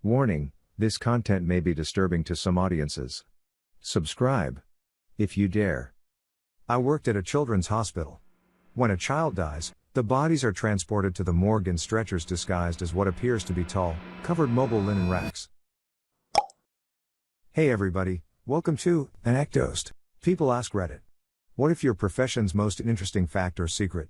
Warning, this content may be disturbing to some audiences. Subscribe. If you dare. I worked at a children's hospital. When a child dies, the bodies are transported to the morgue in stretchers disguised as what appears to be tall, covered mobile linen racks. Hey everybody, welcome to ANECDOSED. People ask Reddit. What if your profession's most interesting fact or secret?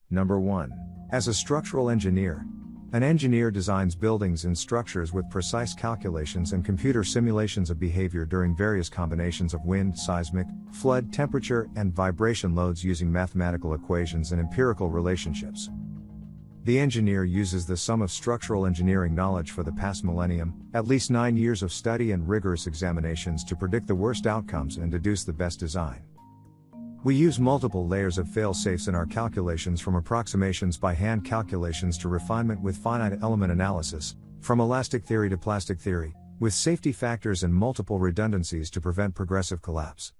Number 1. As a structural engineer, an engineer designs buildings and structures with precise calculations and computer simulations of behavior during various combinations of wind, seismic, flood, temperature, and vibration loads using mathematical equations and empirical relationships. The engineer uses the sum of structural engineering knowledge for the past millennium, at least 9 years of study and rigorous examinations to predict the worst outcomes and deduce the best design. We use multiple layers of fail-safes in our calculations, from approximations by hand calculations to refinement with finite element analysis, from elastic theory to plastic theory, with safety factors and multiple redundancies to prevent progressive collapse.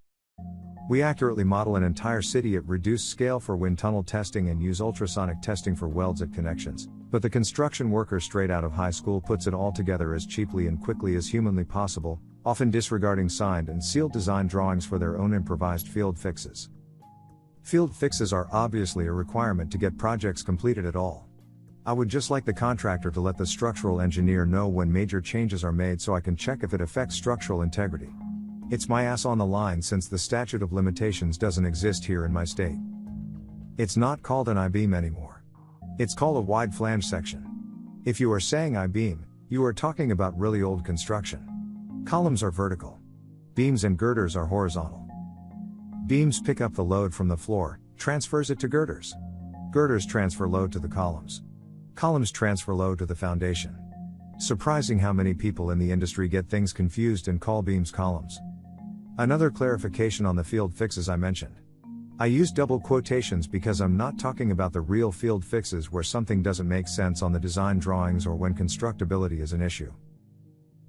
We accurately model an entire city at reduced scale for wind tunnel testing and use ultrasonic testing for welds at connections, but the construction worker straight out of high school puts it all together as cheaply and quickly as humanly possible, often disregarding signed and sealed design drawings for their own improvised field fixes. Field fixes are obviously a requirement to get projects completed at all. I would just like the contractor to let the structural engineer know when major changes are made so I can check if it affects structural integrity. It's my ass on the line since the statute of limitations doesn't exist here in my state. It's not called an I-beam anymore. It's called a wide flange section. If you are saying I-beam, you are talking about really old construction. Columns are vertical. Beams and girders are horizontal. Beams pick up the load from the floor, transfers it to girders. Girders transfer load to the columns. Columns transfer load to the foundation. Surprising how many people in the industry get things confused and call beams columns. Another clarification on the field fixes I mentioned. I use double quotations because I'm not talking about the real field fixes where something doesn't make sense on the design drawings or when constructability is an issue.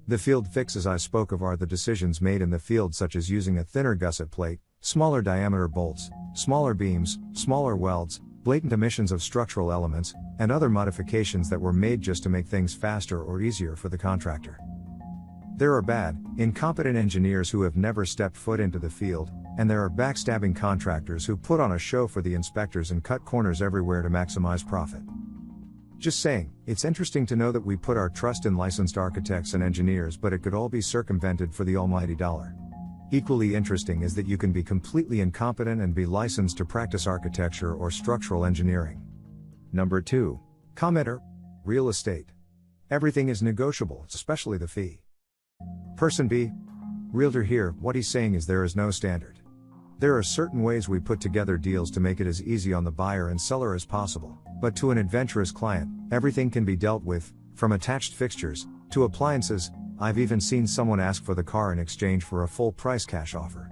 The field fixes I spoke of are the decisions made in the field, such as using a thinner gusset plate, smaller diameter bolts, smaller beams, smaller welds, blatant omissions of structural elements, and other modifications that were made just to make things faster or easier for the contractor. There are bad, incompetent engineers who have never stepped foot into the field, and there are backstabbing contractors who put on a show for the inspectors and cut corners everywhere to maximize profit. Just saying, it's interesting to know that we put our trust in licensed architects and engineers, but it could all be circumvented for the almighty dollar. Equally interesting is that you can be completely incompetent and be licensed to practice architecture or structural engineering. Number 2. Commenter. Real estate. Everything is negotiable, especially the fee. Person B. Realtor here. What he's saying is there is no standard. There are certain ways we put together deals to make it as easy on the buyer and seller as possible, but to an adventurous client, everything can be dealt with, from attached fixtures to appliances. I've even seen someone ask for the car in exchange for a full price cash offer.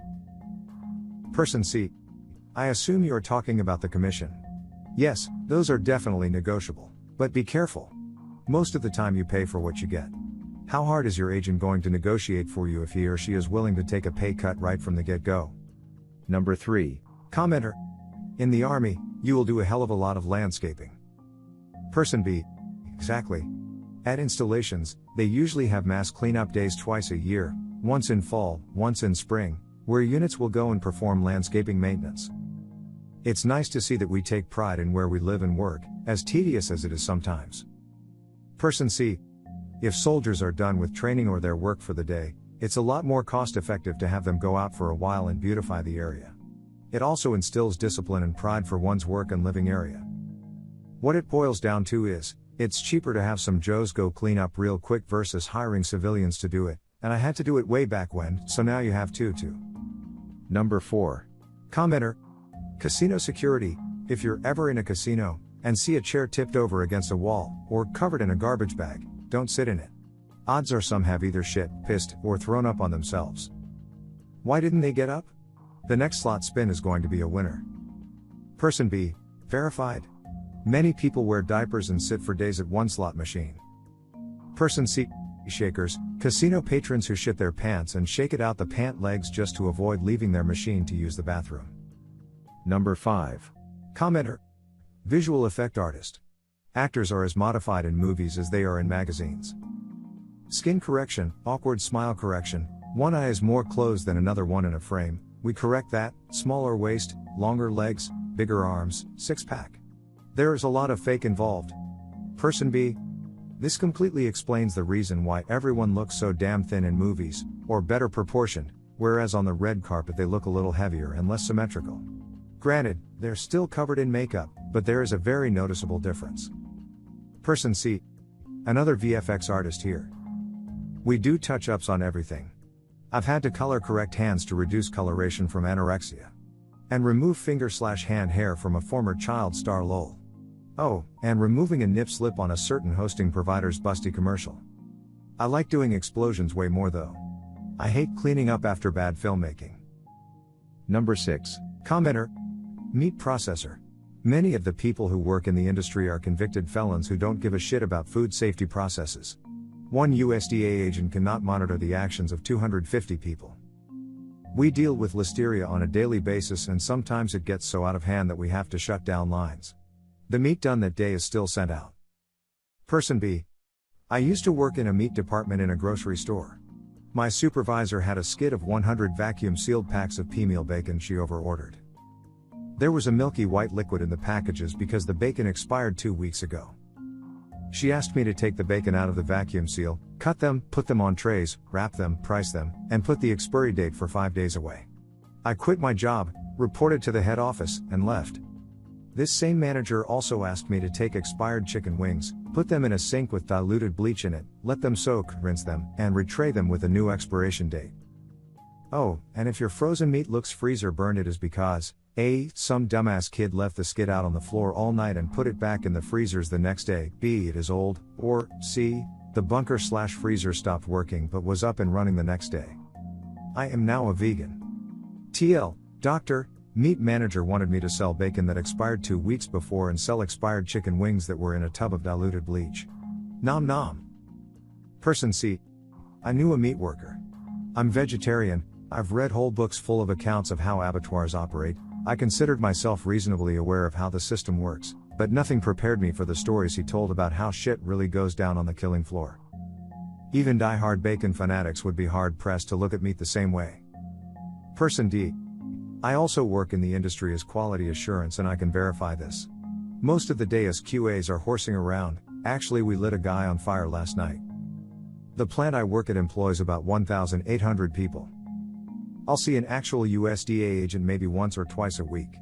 Person C. I assume you are talking about the commission. Yes, those are definitely negotiable, but be careful. Most of the time you pay for what you get. How hard is your agent going to negotiate for you if he or she is willing to take a pay cut right from the get-go? Number 3. Commenter. In the Army, you will do a hell of a lot of landscaping. Person B. Exactly. At installations, they usually have mass cleanup days twice a year, once in fall, once in spring, where units will go and perform landscaping maintenance. It's nice to see that we take pride in where we live and work, as tedious as it is sometimes. Person C. If soldiers are done with training or their work for the day, it's a lot more cost-effective to have them go out for a while and beautify the area. It also instills discipline and pride for one's work and living area. What it boils down to is, it's cheaper to have some Joes go clean up real quick versus hiring civilians to do it, and I had to do it way back when, so now you have to too. Number 4. Commenter. Casino security. If you're ever in a casino, and see a chair tipped over against a wall, or covered in a garbage bag, don't sit in it. Odds are some have either shit, pissed, or thrown up on themselves. Why didn't they get up? The next slot spin is going to be a winner. Person B. Verified. Many people wear diapers and sit for days at one slot machine. Person C. Shakers. Casino patrons who shit their pants and shake it out the pant legs just to avoid leaving their machine to use the bathroom. Number 5. Commenter. Visual effect artist. Actors are as modified in movies as they are in magazines. Skin correction, awkward smile correction, one eye is more closed than another one in a frame, we correct that, smaller waist, longer legs, bigger arms, six-pack. There is a lot of fake involved. Person B. This completely explains the reason why everyone looks so damn thin in movies, or better proportioned, whereas on the red carpet they look a little heavier and less symmetrical. Granted, they're still covered in makeup, but there is a very noticeable difference. Person C. Another VFX artist here. We do touch-ups on everything. I've had to color correct hands to reduce coloration from anorexia. And remove finger/hand hair from a former child star lol. Oh, and removing a nip slip on a certain hosting provider's busty commercial. I like doing explosions way more though. I hate cleaning up after bad filmmaking. Number 6. Commenter. Meat processor. Many of the people who work in the industry are convicted felons who don't give a shit about food safety processes. One USDA agent cannot monitor the actions of 250 people. We deal with listeria on a daily basis and sometimes it gets so out of hand that we have to shut down lines. The meat done that day is still sent out. Person B. I used to work in a meat department in a grocery store. My supervisor had a skid of 100 vacuum-sealed packs of pea-meal bacon she over-ordered. There was a milky white liquid in the packages because the bacon expired 2 weeks ago. She asked me to take the bacon out of the vacuum seal, cut them, put them on trays, wrap them, price them, and put the expiry date for 5 days away. I quit my job, reported to the head office, and left. This same manager also asked me to take expired chicken wings, put them in a sink with diluted bleach in it, let them soak, rinse them, and retray them with a new expiration date. Oh, and if your frozen meat looks freezer burned, it is because A. Some dumbass kid left the skid out on the floor all night and put it back in the freezers the next day, B. It is old, or C. The bunker/freezer stopped working but was up and running the next day. I am now a vegan. TL, doctor, meat manager wanted me to sell bacon that expired 2 weeks before and sell expired chicken wings that were in a tub of diluted bleach. Nom nom. Person C. I knew a meat worker. I'm vegetarian, I've read whole books full of accounts of how abattoirs operate, I considered myself reasonably aware of how the system works, but nothing prepared me for the stories he told about how shit really goes down on the killing floor. Even die-hard bacon fanatics would be hard-pressed to look at meat the same way. Person D. I also work in the industry as quality assurance and I can verify this. Most of the day us QAs are horsing around, actually we lit a guy on fire last night. The plant I work at employs about 1,800 people. I'll see an actual USDA agent maybe once or twice a week.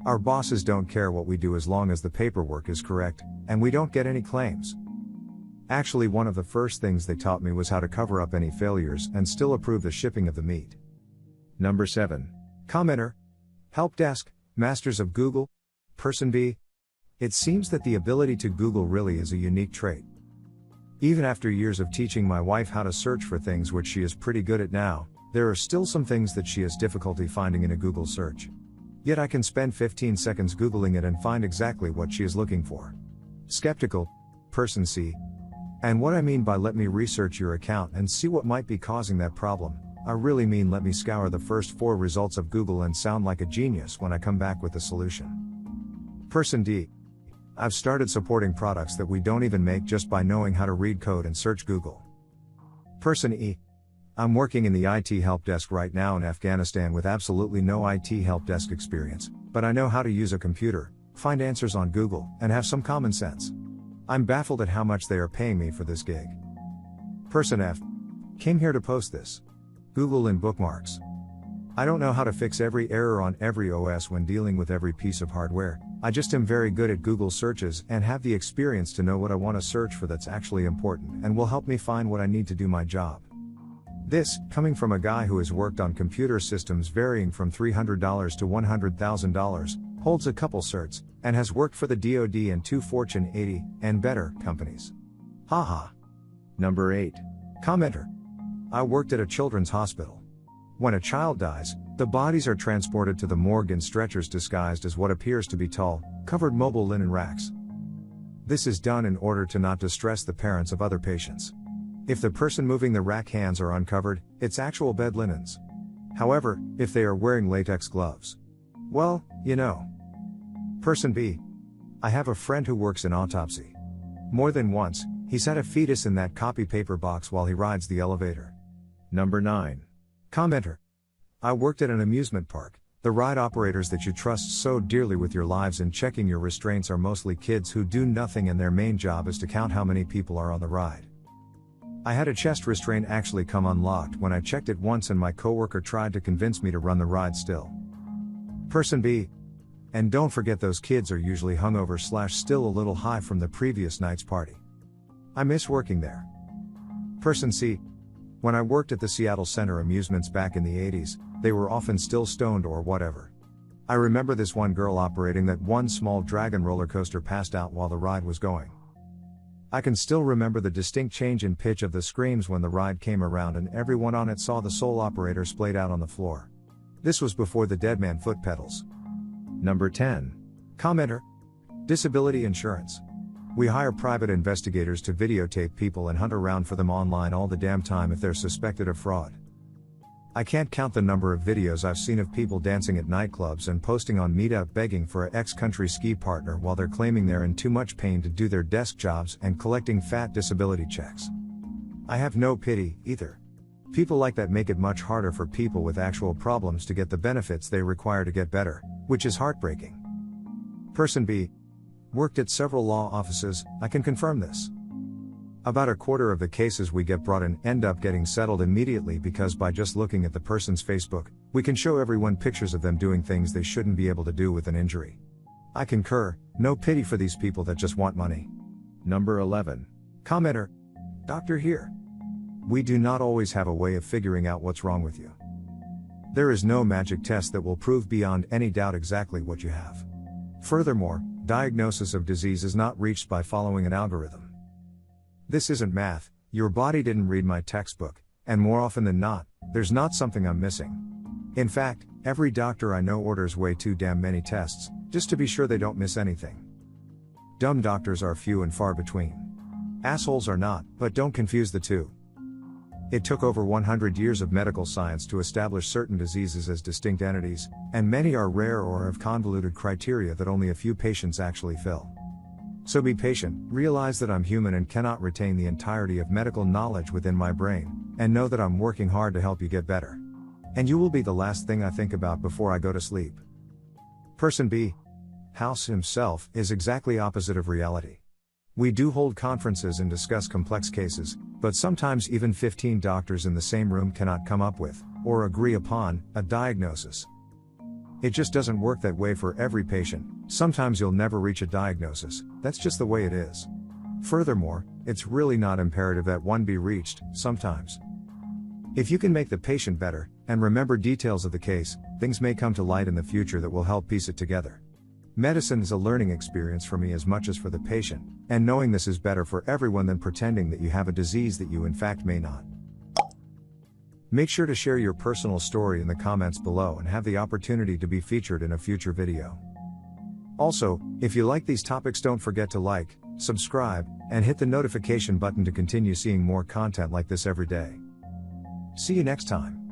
Our bosses don't care what we do as long as the paperwork is correct, and we don't get any claims. Actually, one of the first things they taught me was how to cover up any failures and still approve the shipping of the meat. Number 7. Commenter. Help desk, masters of Google. Person B. It seems that the ability to Google really is a unique trait. Even after years of teaching my wife how to search for things which she is pretty good at now, there are still some things that she has difficulty finding in a Google search. Yet I can spend 15 seconds Googling it and find exactly what she is looking for. Skeptical. Person C. And what I mean by let me research your account and see what might be causing that problem, I really mean let me scour the first 4 results of Google and sound like a genius when I come back with a solution. Person D. I've started supporting products that we don't even make just by knowing how to read code and search Google. Person E. I'm working in the IT help desk right now in Afghanistan with absolutely no IT help desk experience, but I know how to use a computer, find answers on Google, and have some common sense. I'm baffled at how much they are paying me for this gig. Person F. Came here to post this. Google in bookmarks. I don't know how to fix every error on every OS when dealing with every piece of hardware, I just am very good at Google searches and have the experience to know what I want to search for that's actually important and will help me find what I need to do my job. This, coming from a guy who has worked on computer systems varying from $300 to $100,000, holds a couple certs, and has worked for the DoD and 2 Fortune 80 and better companies. Haha. Number 8. Commenter. I worked at a children's hospital. When a child dies, the bodies are transported to the morgue in stretchers disguised as what appears to be tall, covered mobile linen racks. This is done in order to not distress the parents of other patients. If the person moving the rack hands are uncovered, it's actual bed linens. However, if they are wearing latex gloves, well, you know. Person B. I have a friend who works in autopsy. More than once, He's had a fetus in that copy paper box while he rides the elevator. Number 9. Commenter. I worked at an amusement park. The ride operators that you trust so dearly with your lives and checking your restraints are mostly kids who do nothing and their main job is to count how many people are on the ride. I had a chest restraint actually come unlocked when I checked it once and my coworker tried to convince me to run the ride still. Person B. And don't forget those kids are usually hungover / still a little high from the previous night's party. I miss working there. Person C. When I worked at the Seattle Center Amusements back in the 80s, they were often still stoned or whatever. I remember this one girl operating that one small dragon roller coaster passed out while the ride was going. I can still remember the distinct change in pitch of the screams when the ride came around and everyone on it saw the sole operator splayed out on the floor. This was before the dead man foot pedals. Number 10. Commenter. Disability insurance. We hire private investigators to videotape people and hunt around for them online all the damn time if they're suspected of fraud. I can't count the number of videos I've seen of people dancing at nightclubs and posting on Meetup begging for an ex-country ski partner while they're claiming they're in too much pain to do their desk jobs and collecting fat disability checks. I have no pity, either. People like that make it much harder for people with actual problems to get the benefits they require to get better, which is heartbreaking. Person B. Worked at several law offices, I can confirm this. About a quarter of the cases we get brought in end up getting settled immediately because by just looking at the person's Facebook, we can show everyone pictures of them doing things they shouldn't be able to do with an injury. I concur, no pity for these people that just want money. Number 11. Commenter. Doctor here. We do not always have a way of figuring out what's wrong with you. There is no magic test that will prove beyond any doubt exactly what you have. Furthermore, diagnosis of disease is not reached by following an algorithm. This isn't math, your body didn't read my textbook, and more often than not, there's not something I'm missing. In fact, every doctor I know orders way too damn many tests, just to be sure they don't miss anything. Dumb doctors are few and far between. Assholes are not, but don't confuse the two. It took over 100 years of medical science to establish certain diseases as distinct entities, and many are rare or have convoluted criteria that only a few patients actually fill. So be patient, realize that I'm human and cannot retain the entirety of medical knowledge within my brain, and know that I'm working hard to help you get better. And you will be the last thing I think about before I go to sleep. Person B. House himself is exactly opposite of reality. We do hold conferences and discuss complex cases, but sometimes even 15 doctors in the same room cannot come up with, or agree upon, a diagnosis. It just doesn't work that way for every patient. Sometimes you'll never reach a diagnosis, that's just the way it is. Furthermore, it's really not imperative that one be reached, sometimes. If you can make the patient better, and remember details of the case, things may come to light in the future that will help piece it together. Medicine is a learning experience for me as much as for the patient, and knowing this is better for everyone than pretending that you have a disease that you in fact may not. Make sure to share your personal story in the comments below and have the opportunity to be featured in a future video. Also, if you like these topics, don't forget to like, subscribe, and hit the notification button to continue seeing more content like this every day. See you next time.